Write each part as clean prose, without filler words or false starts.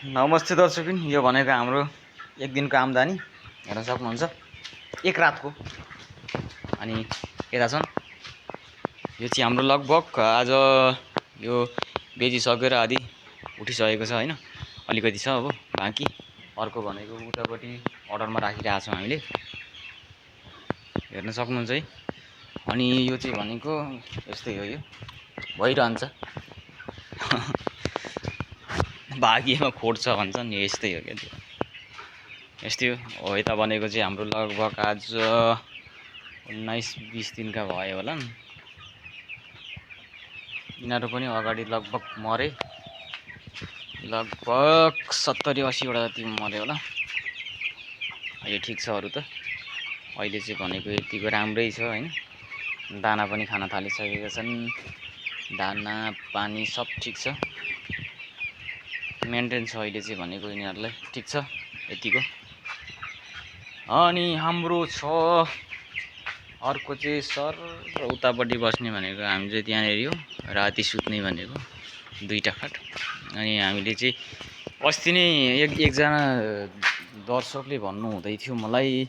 नमस्ते दर्शकबिन, यो भनेको हाम्रो एक दिनको आम्दानी हेर्न सक्नुहुन्छ, एक रातको। अनि यता छन्, यो चाहिँ हाम्रो लगभग आज यो बेचिसकेर आदि उठिसकेको छ हैन, अलिकति छ अब बाँकी। अर्को भनेको उतापट्टि अर्डरमा राखिरहेको छौँ हामीले, हेर्न सक्नुहुन्छ है। अनि यो चाहिँ भनेको यस्तै हो, यो भइरहन्छ। भाग्यमा खोट छ भन्छन्, यस्तै हो क्या, त्यो यस्तै हो। यता भनेको चाहिँ हाम्रो लगभग आज 19-20 दिनका भयो होला। यिनीहरू पनि अगाडि लगभग मरे, लगभग 70-80 वटा जति मरे होला। अहिले ठिक छ, अरू त अहिले चाहिँ भनेको यतिको राम्रै छ हैन। दाना पनि खान थालिसकेका छन्, दाना पानी सब ठिक छ, मेन्टेन छ अहिले चाहिँ भनेको यिनीहरूलाई ठिक छ यतिको। अनि हाम्रो छ अर्को चाहिँ सर र उतापट्टि बस्ने भनेको हामी चाहिँ त्यहाँनिर हो, राति सुत्ने भनेको 2टा खाट। अनि हामीले चाहिँ अस्ति नै एकजना दर्शकले भन्नु हुँदै थियो मलाई,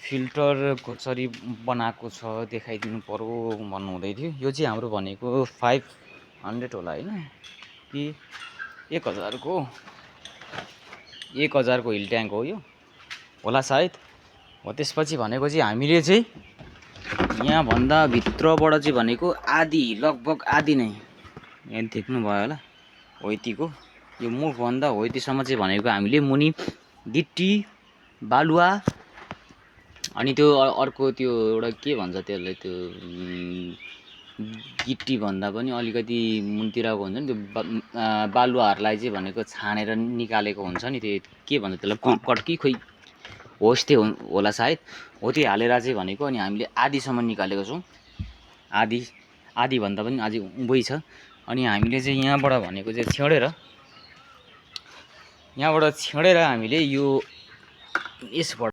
फिल्टर कसरी बनाएको छ देखाइदिनु पर्यो भन्नु हुँदै थियो। यो चाहिँ हाम्रो भनेको 500 होला हैन कि 1000 को हिल ट्याङ्क हो यो होला सायद हो। त्यसपछि भनेको चाहिँ हामीले चाहिँ यहाँभन्दा भित्रबाट चाहिँ भनेको आधी, लगभग आधी नै, यहाँ देख्नुभयो होला हो यतिको, यो मुखभन्दा हो यतिसम्म चाहिँ भनेको हामीले मुनि गिट्टी बालुवा अनि त्यो अर्को त्यो एउटा के भन्छ त्यसलाई, त्यो गिट्टी भन्दा पनि अलिकति मुनतिरको हुन्छ नि त्यो बालुवाहरूलाई चाहिँ भनेको छानेर निकालेको हुन्छ नि, त्यो के भन्छ त्यसलाई, कङ्कट कि खोइ होस् त्यो होला सायद हो, त्यो हालेर चाहिँ भनेको। अनि हामीले आधीसम्म निकालेको छौँ, आधी भन्दा पनि अझै उँभै छ। अनि हामीले चाहिँ यहाँबाट भनेको चाहिँ छेडेर हामीले यो यसबाट